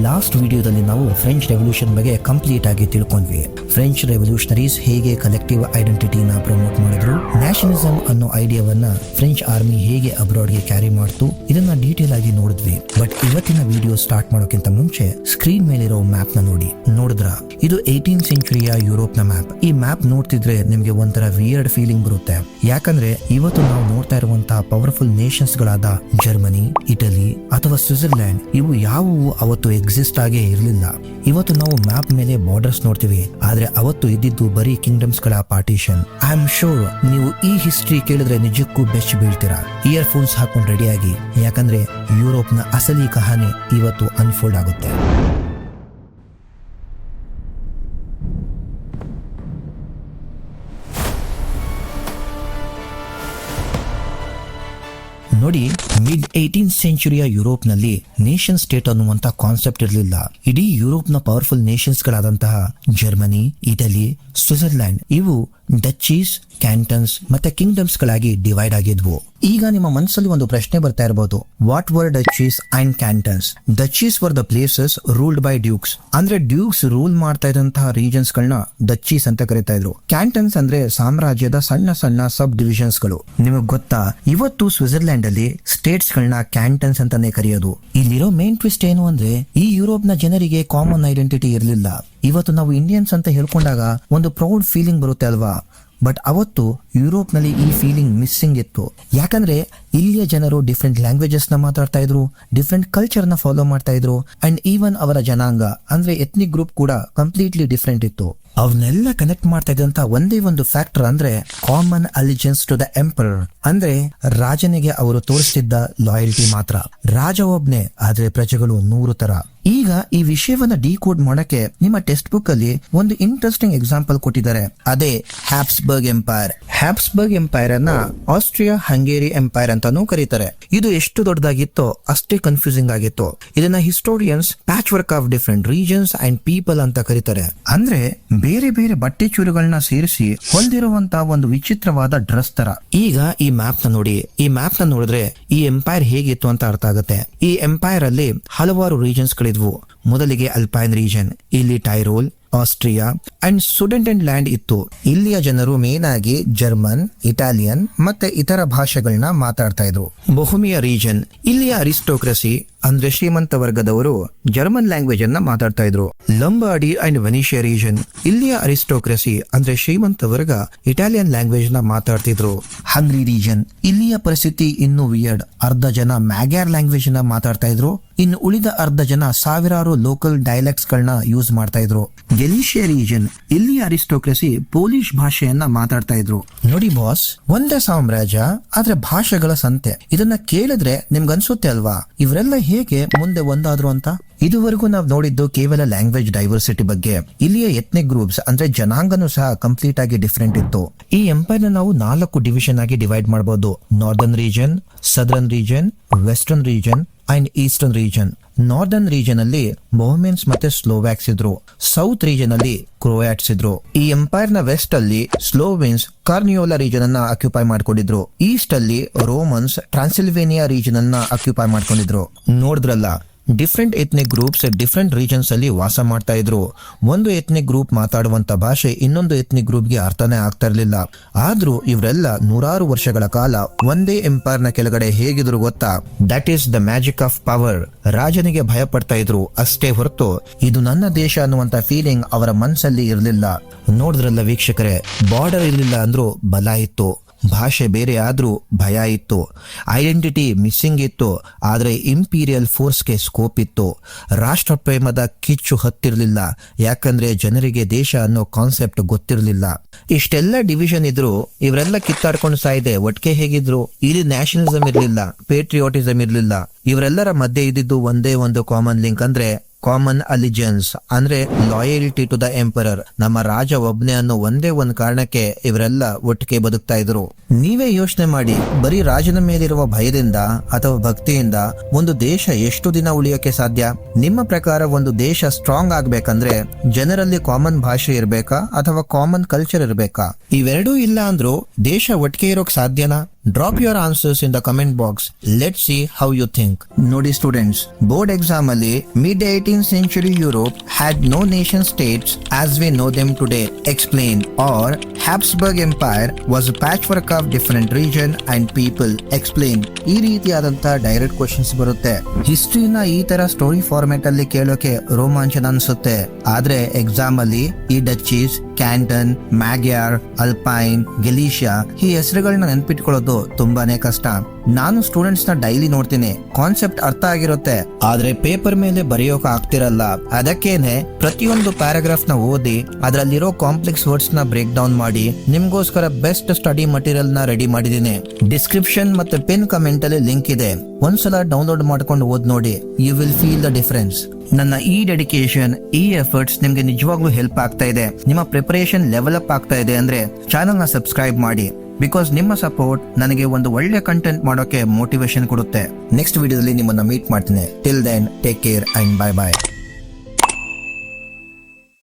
Last ವಿಡಿಯೋದಲ್ಲಿ ನಾವು French revolution ಬಗ್ಗೆ ಕಂಪ್ಲೀಟ್ ಆಗಿ ತಿಳ್ಕೊಂಡ್ವಿ. ಫ್ರೆಂಚ್ ರೆವಲ್ಯೂಷನರೀಸ್ ಹೇಗೆ ಕಲೆಕ್ಟಿವ್ ಐಡೆಂಟಿಟಿನ ಪ್ರಮೋಟ್ ಮಾಡಿದ್ರು, ನ್ಯಾಷನಲಿಸಂ ಅನ್ನೋ ಐಡಿಯಾವನ್ನ ಫ್ರೆಂಚ್ ಆರ್ಮಿ ಹೇಗೆ ಅಬ್ರಾಡ್ ಗೆ ಕ್ಯಾರಿ ಮಾಡ್ತು, ಇದನ್ನ ಡೀಟೇಲ್ ಆಗಿ ನೋಡಿದ್ವಿ. ಬಟ್ ಇವತ್ತಿನ ವಿಡಿಯೋ ಸ್ಟಾರ್ಟ್ ಮಾಡೋಕ್ಕಿಂತ ಮುಂಚೆ ಸ್ಕ್ರೀನ್ ಮೇಲಿರೋ ಮ್ಯಾಪ್ ನ ನೋಡಿದ್ರ ಇದು 18th ಸೆಂಚುರಿಯ ಯುರೋಪ್ ನ ಮ್ಯಾಪ್. ಈ ಮ್ಯಾಪ್ ನೋಡ್ತಿದ್ರೆ ನಿಮ್ಗೆ ಒಂಥರ ವಿಯರ್ಡ್ ಫೀಲಿಂಗ್ ಬರುತ್ತೆ. ಯಾಕಂದ್ರೆ ಇವತ್ತು ನಾವು ನೋಡ್ತಾ ಇರುವಂತಹ ಪವರ್ಫುಲ್ ನೇಷನ್ಸ್ ಗಳಾದ ಜರ್ಮನಿ, ಇಟಲಿ ಅಥವಾ ಸ್ವಿಟ್ಜರ್ಲ್ಯಾಂಡ್ ಇವು ಯಾವುವು ಅವತ್ತು ಎಕ್ಸಿಸ್ಟ್ ಆಗೇ ಇರಲಿಲ್ಲ. ಇವತ್ತು ನಾವು ಮ್ಯಾಪ್ ಮೇಲೆ ಬಾರ್ಡರ್ಸ್ ನೋಡ್ತೀವಿ, ಆದ್ರೆ ಅವತ್ತು ಇದ್ದಿದ್ದು ಬರೀ ಕಿಂಗ್ಡಮ್ಸ್ ಗಳ ಪಾರ್ಟಿಷನ್. ಐ ಆಮ್ ಶೋರ್ ನೀವು ಈ ಹಿಸ್ಟ್ರಿ ಕೇಳಿದ್ರೆ ನಿಜಕ್ಕೂ ಬೆಚ್ಚ ಬೀಳ್ತೀರಾ. ಇಯರ್ಫೋನ್ಸ್ ಹಾಕೊಂಡು ರೆಡಿಯಾಗಿ, ಯಾಕಂದ್ರೆ ಯುರೋಪ್ ನ ಅಸಲಿ ಕಹಾನಿ ಇವತ್ತು ಅನ್ಫೋಲ್ಡ್ ಆಗುತ್ತೆ. ನೋಡಿ, ಮಿಡ್ 18th ಸೆಂಚುರಿಯ ಯುರೋಪ್ ನಲ್ಲಿ ನೇಷನ್ ಸ್ಟೇಟ್ ಅನ್ನುವಂತ ಕಾನ್ಸೆಪ್ಟ್ ಇರಲಿಲ್ಲ. ಇಡೀ ಯುರೋಪ್ ನ ಪವರ್ಫುಲ್ ನೇಷನ್ಸ್ ಗಳಾದಂತಹ ಜರ್ಮನಿ, ಇಟಲಿ, ಸ್ವಿಟ್ಜರ್ಲ್ಯಾಂಡ್ ಇವು ಡಚೀಸ್, ಕ್ಯಾಂಟನ್ಸ್ ಮತ್ತೆ ಕಿಂಗ್ಡಮ್ಸ್ ಗಳಾಗಿ ಡಿವೈಡ್ ಆಗಿದ್ವು. ಈಗ ನಿಮ್ಮ ಮನಸ್ಸಲ್ಲಿ ಒಂದು ಪ್ರಶ್ನೆ ಬರ್ತಾ ಇರಬಹುದು, what were duchies and cantons? Duchies were the places ruled by dukes, ಅಂದ್ರೆ ಡ್ಯೂಕ್ಸ್ ರೂಲ್ ಮಾಡ್ತಾ ಇದ್ದಂತಹ ರೀಜನ್ಸ್ ಗಳನ್ನ ಡಚೀಸ್ ಅಂತ ಕರೀತಾ ಇದ್ರು. ಕ್ಯಾಂಟನ್ಸ್ ಅಂದ್ರೆ ಸಾಮ್ರಾಜ್ಯದ ಸಣ್ಣ ಸಣ್ಣ ಸಬ್ ಡಿವಿಷನ್ಸ್ ಗಳು. ನಿಮಗ್ ಗೊತ್ತಾ, ಇವತ್ತು ಸ್ವಿಟ್ಜರ್ಲ್ಯಾಂಡ್ ಅಲ್ಲಿ ಸ್ಟೇಟ್ಸ್ ಗಳನ್ನ ಕ್ಯಾಂಟನ್ಸ್ ಅಂತಾನೆ ಕರೆಯೋದು. ಇಲ್ಲಿರೋ ಮೇನ್ ಟ್ವಿಸ್ಟ್ ಏನು ಅಂದ್ರೆ, ಈ ಯುರೋಪ್ ನ ಜನರಿಗೆ ಕಾಮನ್ ಐಡೆಂಟಿಟಿ ಇರಲಿಲ್ಲ. ಇವತ್ತು ನಾವು ಇಂಡಿಯನ್ಸ್ ಅಂತ ಹೇಳ್ಕೊಂಡಾಗ ಒಂದು ಪ್ರೌಡ್ ಫೀಲಿಂಗ್ ಬರುತ್ತೆ ಅಲ್ವಾ? ಬಟ್ ಅವತ್ತು ಯುರೋಪ್ ನಲ್ಲಿ ಈ ಫೀಲಿಂಗ್ ಮಿಸ್ಸಿಂಗ್ ಇತ್ತು. ಯಾಕಂದ್ರೆ ಇಲ್ಲಿಯ ಜನರು ಡಿಫ್ರೆಂಟ್ ಲ್ಯಾಂಗ್ವೇಜಸ್ ನ ಮಾತಾಡ್ತಾ ಇದ್ರು, ಡಿಫ್ರೆಂಟ್ ಕಲ್ಚರ್ ನ ಫಾಲೋ ಮಾಡ್ತಾ ಇದ್ರು, ಅಂಡ್ ಈವನ್ ಅವರ ಜನಾಂಗ ಅಂದ್ರೆ ಎಥ್ನಿಕ್ ಗ್ರೂಪ್ ಕೂಡ ಕಂಪ್ಲೀಟ್ಲಿ ಡಿಫ್ರೆಂಟ್ ಇತ್ತು. ಅವನ್ನೆಲ್ಲ ಕನೆಕ್ಟ್ ಮಾಡ್ತಾ ಇದ್ದಂತ ಒಂದೇ ಒಂದು ಫ್ಯಾಕ್ಟರ್ ಅಂದ್ರೆ ಕಾಮನ್ ಅಲಿಜೆನ್ಸ್ ಟು ದ ಎಂಪರರ್, ಅಂದ್ರೆ ರಾಜನಿಗೆ ಅವರು ತೋರಿಸ್ತಿದ್ದ ಲಾಯಲ್ಟಿ ಮಾತ್ರ. ರಾಜ ಒಬ್ನೇ, ಆದ್ರೆ ಪ್ರಜೆಗಳು 100 ತರ. ಈಗ ಈ ವಿಷಯವನ್ನ ಡಿಕೋಡ್ ಮಾಡಕ್ಕೆ ನಿಮ್ಮ ಟೆಕ್ಸ್ಟ್ ಬುಕ್ ಅಲ್ಲಿ ಒಂದು ಇಂಟ್ರೆಸ್ಟಿಂಗ್ ಎಕ್ಸಾಂಪಲ್ ಕೊಟ್ಟಿದ್ದಾರೆ. ಅದೇ ಹ್ಯಾಬ್ಸ್ಬರ್ಗ್ ಎಂಪೈರ್. ಹ್ಯಾಬ್ಸ್ಬರ್ಗ್ ಎಂಪೈರ್ ಅನ್ನ ಆಸ್ಟ್ರಿಯಾ ಹಂಗೇರಿ ಎಂಪೈರ್ ಅಂತಾನೂ ಕರೀತಾರೆ. ಇದು ಎಷ್ಟು ದೊಡ್ಡದಾಗಿತ್ತೋ ಅಷ್ಟೇ ಕನ್ಫ್ಯೂಸಿಂಗ್ ಆಗಿತ್ತು. ಇದನ್ನ historians patchwork of different regions and people ಅಂತ ಕರೀತಾರೆ. ಅಂದ್ರೆ ಬೇರೆ ಬೇರೆ ಬಟ್ಟೆ ಚೂರುಗಳನ್ನ ಸೇರಿಸಿ ಹೊಂದಿರುವಂತ ಒಂದು ವಿಚಿತ್ರವಾದ ಡ್ರೆಸ್ ತರ. ಈಗ ಈ ಮ್ಯಾಪ್ ನ ನೋಡಿ. ಈ ಮ್ಯಾಪ್ ನ ನೋಡಿದ್ರೆ ಈ ಎಂಪೈರ್ ಹೇಗಿತ್ತು ಅಂತ ಅರ್ಥ ಆಗುತ್ತೆ. ಈ ಎಂಪೈರ್ ಅಲ್ಲಿ ಹಲವಾರು ರೀಜನ್ಸ್ ಗಳಿದ್ವು. ಮೊದಲಿಗೆ ಅಲ್ಪೈನ್ ರೀಜನ್, ಇಲ್ಲಿ ಟೈರೋಲ್, ಆಸ್ಟ್ರಿಯಾ ಅಂಡ್ ಸುಡೆಂಟೆಂಡ್ ಲ್ಯಾಂಡ್ ಇತ್ತು. ಇಲ್ಲಿಯ ಜನರು ಮೇನ್ ಆಗಿ ಜರ್ಮನ್, ಇಟಾಲಿಯನ್ ಮತ್ತೆ ಇತರ ಭಾಷೆಗಳನ್ನ ಮಾತಾಡ್ತಾ ಇದ್ರು. ಬೊಹೆಮಿಯಾ ರೀಜನ್, ಇಲ್ಲಿಯ ಅರಿಸ್ಟೋಕ್ರಸಿ ಅಂದ್ರೆ ಶ್ರೀಮಂತ ವರ್ಗದವರು ಜರ್ಮನ್ ಲ್ಯಾಂಗ್ವೇಜ್ ಅನ್ನ ಮಾತಾಡ್ತಾ ಇದ್ರು. ಲಂಬಾರ್ಡಿ ಅಂಡ್ ವೆನಿಷಿಯಾ ರೀಜನ್, ಇಲ್ಲಿಯ ಅರಿಸ್ಟೋಕ್ರಸಿ ಅಂದ್ರೆ ಶ್ರೀಮಂತ ವರ್ಗ ಇಟಾಲಿಯನ್ ಲ್ಯಾಂಗ್ವೇಜ್ ನ ಮಾತಾಡ್ತಿದ್ರು. ಹಂಗ್ರಿ ರೀಜನ್, ಇಲ್ಲಿಯ ಪರಿಸ್ಥಿತಿ ಇನ್ನೂ ವಿಯರ್ಡ್. ಅರ್ಧ ಜನ ಮ್ಯಾಗ್ಯಾರ್ ಲ್ಯಾಂಗ್ವೇಜ್ ನ ಮಾತಾಡ್ತಾ ಇದ್ರು, ಇನ್ನು ಉಳಿದ ಅರ್ಧ ಜನ ಸಾವಿರಾರು ಲೋಕಲ್ ಡೈಲೆಕ್ಟ್ಸ್ ಗಳನ್ನ ಯೂಸ್ ಮಾಡ್ತಾ ಇದ್ರು. ಗೆಲಿಷಿಯಾ ರೀಜನ್, ಇಲ್ಲಿಯ ಅರಿಸ್ಟೋಕ್ರಸಿ ಪೋಲಿಷ್ ಭಾಷೆಯನ್ನ ಮಾತಾಡ್ತಾ ಇದ್ರು. ನೋಡಿ ಬಾಸ್, ಒಂದೇ ಸಾಮ್ರಾಜ್ಯ ಆದ್ರೆ ಭಾಷೆಗಳ ಸಂತೆ. ಇದನ್ನ ಕೇಳಿದ್ರೆ ನಿಮ್ಗೆ ಅನ್ಸುತ್ತೆ ಅಲ್ವಾ, ಇವರೆಲ್ಲ ಹೇಗೆ ಮುಂದೆ ಒಂದಾದ್ರು ಅಂತ. ಇದುವರೆಗೂ ನಾವು ನೋಡಿದ್ದು ಕೇವಲ ಲ್ಯಾಂಗ್ವೇಜ್ ಡೈವರ್ಸಿಟಿ ಬಗ್ಗೆ. ಇಲ್ಲಿಯ ಎಥ್ನಿಕ್ ಗ್ರೂಪ್ಸ್ ಅಂದ್ರೆ ಜನಾಂಗನೂ ಸಹ ಕಂಪ್ಲೀಟ್ ಆಗಿ ಡಿಫರೆಂಟ್ ಇತ್ತು. ಈ ಎಂಪೈರ್ ನಾವು 4 ಡಿವಿಷನ್ ಆಗಿ ಡಿವೈಡ್ ಮಾಡಬಹುದು. Northern region, southern region, western region and eastern region. Northern region ಅಲ್ಲಿ ಮೊಹಮೆನ್ಸ್ ಮತ್ತೆ ಸ್ಲೋವ್ಯಾಕ್ಸ್ ಇದ್ರು. ಸೌತ್ ರೀಜನ್ ಅಲ್ಲಿ ಕ್ರೋಯಾಟ್ಸ್ ಇದ್ರು. ಈ ಎಂಪೈರ್ ನ ವೆಸ್ಟ್ ಅಲ್ಲಿ ಸ್ಲೋವೆನ್ಸ್ ಕಾರ್ನಿಯೋಲಾ ರೀಜನ್ ಅನ್ನ ಆಕ್ಯುಪೈ ಮಾಡ್ಕೊಂಡಿದ್ರು. ಈಸ್ಟ್ ಅಲ್ಲಿ ರೋಮನ್ಸ್ ಟ್ರಾನ್ಸಿಲ್ವೇನಿಯಾ ರೀಜನ್ ಅನ್ನ ಆಕ್ಯುಪೈ ಮಾಡ್ಕೊಂಡಿದ್ರು. ನೋಡಿದ್ರಲ್ಲ, different ethnic groups different regions ಅಲ್ಲಿ ವಾಸ ಮಾಡ್ತಾ ಇದ್ರು. ಒಂದು ಎಥ್ನಿಕ್ ಗ್ರೂಪ್ ಮಾತಾಡುವಂತ ಭಾಷೆ ಇನ್ನೊಂದು ಎಥ್ನಿಕ್ ಗ್ರೂಪ್ಗೆ ಅರ್ಥನೇ ಆಗ್ತಾ ಇರಲಿಲ್ಲ. ಆದ್ರೂ ಇವರೆಲ್ಲ ನೂರಾರು ವರ್ಷಗಳ ಕಾಲ ಒಂದೇ ಎಂಪೈರ್ ನ ಕೆಳಗಡೆ ಹೇಗಿದ್ರು ಗೊತ್ತಾ? That is the magic of power. ರಾಜನಿಗೆ ಭಯ ಪಡ್ತಾ ಇದ್ರು ಅಷ್ಟೇ ಹೊರತು ಇದು ನನ್ನ ದೇಶ ಅನ್ನುವಂತ ಫೀಲಿಂಗ್ ಅವರ ಮನಸ್ಸಲ್ಲಿ ಇರಲಿಲ್ಲ. ನೋಡಿದ್ರಲ್ಲ ವೀಕ್ಷಕರೇ, ಬಾರ್ಡರ್ ಇರಲಿಲ್ಲ ಅಂದ್ರೂ ಬಲ ಇತ್ತು, ಭಾಷೆ ಬೇರೆ ಆದ್ರೂ ಭಯ ಇತ್ತು, ಐಡೆಂಟಿಟಿ ಮಿಸ್ಸಿಂಗ್ ಇತ್ತು, ಆದ್ರೆ ಇಂಪೀರಿಯಲ್ ಫೋರ್ಸ್ಗೆ ಸ್ಕೋಪ್ ಇತ್ತು. ರಾಷ್ಟ್ರ ಪ್ರೇಮದ ಕಿಚ್ಚು ಹತ್ತಿರ್ಲಿಲ್ಲ, ಯಾಕಂದ್ರೆ ಜನರಿಗೆ ದೇಶ ಅನ್ನೋ ಕಾನ್ಸೆಪ್ಟ್ ಗೊತ್ತಿರಲಿಲ್ಲ. ಇಷ್ಟೆಲ್ಲ ಡಿವಿಷನ್ ಇದ್ರು ಇವರೆಲ್ಲ ಕಿತ್ತಾಡ್ಕೊಂಡು ಸಾಯ್ದೆ ಒಟ್ಟಿಗೆ ಹೇಗಿದ್ರು. ಇಲ್ಲಿ ನ್ಯಾಷನಲಿಸಂ ಇರ್ಲಿಲ್ಲ, ಪೇಟ್ರಿಯಾಟಿಸಂ ಇರ್ಲಿಲ್ಲ. ಇವರೆಲ್ಲರ ಮಧ್ಯೆ ಇದ್ದಿದ್ದು ಒಂದೇ ಒಂದು ಕಾಮನ್ ಲಿಂಕ್, ಅಂದ್ರೆ ಕಾಮನ್ ಅಲಿಜೆನ್ಸ್, ಅಂದ್ರೆ ಲಾಯಲ್ಟಿ ಟು ದ ಎಂಪರರ್. ನಮ್ಮ ರಾಜ ಒಬ್ನೇ ಅನ್ನೋ ಒಂದೇ ಒಂದು ಕಾರಣಕ್ಕೆ ಇವರೆಲ್ಲ ಒಟ್ಟಿಗೆ ಬದುಕ್ತಾ ಇದ್ರು. ನೀವೇ ಯೋಚನೆ ಮಾಡಿ, ಬರೀ ರಾಜನ ಮೇಲಿರುವ ಭಯದಿಂದ ಅಥವಾ ಭಕ್ತಿಯಿಂದ ಒಂದು ದೇಶ ಎಷ್ಟು ದಿನ ಉಳಿಯೋಕೆ ಸಾಧ್ಯ? ನಿಮ್ಮ ಪ್ರಕಾರ ಒಂದು ದೇಶ ಸ್ಟ್ರಾಂಗ್ ಆಗ್ಬೇಕಂದ್ರೆ ಜನರಲ್ಲಿ ಕಾಮನ್ ಭಾಷೆ ಇರ್ಬೇಕಾ ಅಥವಾ ಕಾಮನ್ ಕಲ್ಚರ್ ಇರ್ಬೇಕಾ? ಇವೆರಡೂ ಇಲ್ಲ ಅಂದ್ರೂ ದೇಶ ಒಟ್ಟಿಗೆ ಇರೋಕ್ ಸಾಧ್ಯನಾ? Drop your answers in the comment box. Let's see how you think. ನೋಡಿ ಸ್ಟೂಡೆಂಟ್ಸ್, ಬೋರ್ಡ್ ಎಕ್ಸಾಮ್ ಅಲ್ಲಿ mid 18th century Europe had no nation states as we know them today. Explain. Or Habsburg Empire was a patchwork of different region and people. Explain. ಈ ರೀತಿಯಾದಂತ direct questions ಬರುತ್ತೆ. ಹಿಸ್ಟ್ರಿನ ಈ ತರ story format ಅಲ್ಲಿ ಕೇಳೋಕೆ ರೋಮಾಂಚನ ಅನ್ಸುತ್ತೆ. ಆದ್ರೆ ಎಕ್ಸಾಮ್ ಅಲ್ಲಿ ಈ ಡಚೀಸ್, ಕ್ಯಾಂಟನ್, ಮ್ಯಾಗ್ಯಾರ್, ಅಲ್ಪೈನ್, ಗೆಲೀಷಿಯಾ ಈ ಹೆಸರುಗಳನ್ನ ನೆನ್ಪಿಟ್ಕೊಳ್ಳೋದು ತುಂಬಾನೇ ಕಷ್ಟ. ನಾನು ಸ್ಟೂಡೆಂಟ್ಸ್ ನ ಡೈಲಿ ನೋಡ್ತೀನಿ, ಕಾನ್ಸೆಪ್ಟ್ ಅರ್ಥ ಆಗಿರುತ್ತೆ, ಆದ್ರೆ ಪೇಪರ್ ಮೇಲೆ ಬರೆಯೋಕೆ ಆಗ್ತಿರಲ್ಲ. ಅದಕ್ಕೇನೆ ಪ್ರತಿಯೊಂದು ಪ್ಯಾರಾಗ್ರಾಫ್ ನ ಓದಿ ಅದರಲ್ಲಿರೋ ಕಾಂಪ್ಲೆಕ್ಸ್ ವರ್ಡ್ಸ್ ನ ಬ್ರೇಕ್ ಡೌನ್ ಮಾಡಿ ನಿಮ್ಗೋಸ್ಕರ ಬೆಸ್ಟ್ ಸ್ಟಡಿ ಮಟೀರಿಯಲ್ ನ ರೆಡಿ ಮಾಡಿದೀನಿ. ಡಿಸ್ಕ್ರಿಪ್ಷನ್ ಮತ್ತೆ ಪಿನ್ ಕಮೆಂಟ್ ಅಲ್ಲಿ ಲಿಂಕ್ ಇದೆ, ಒಂದ್ಸಲ ಡೌನ್ಲೋಡ್ ಮಾಡ್ಕೊಂಡು ಓದ್ ನೋಡಿ. You will feel the difference. ನನ್ನ ಈ ಡೆಡಿಕೇಶನ್, ಈ ಎಫರ್ಟ್ಸ್ ನಿಮ್ಗೆ ನಿಜವಾಗ್ಲೂ ಹೆಲ್ಪ್ ಆಗ್ತಾ ಇದೆ, ನಿಮ್ಮ ಪ್ರಿಪರೇಷನ್ ಲೆವೆಲ್ ಅಪ್ ಆಗ್ತಾ ಇದೆ ಅಂದ್ರೆ ಚಾನೆಲ್ ನ ಸಬ್ಸ್ಕ್ರೈಬ್ ಮಾಡಿ. ಬಿಕಾಸ್ ನಿಮ್ಮ ಸಪೋರ್ಟ್ ನನಗೆ ಒಂದು ಒಳ್ಳೆ ಕಂಟೆಂಟ್ ಮಾಡೋಕೆ ಮೋಟಿವೇಶನ್ ಕೊಡುತ್ತೆ. ನೆಕ್ಸ್ಟ್ ವಿಡಿಯೋದಲ್ಲಿ ನಿಮ್ಮನ್ನ ಮೀಟ್ ಮಾಡ್ತೀನಿ. Till then take care and bye by.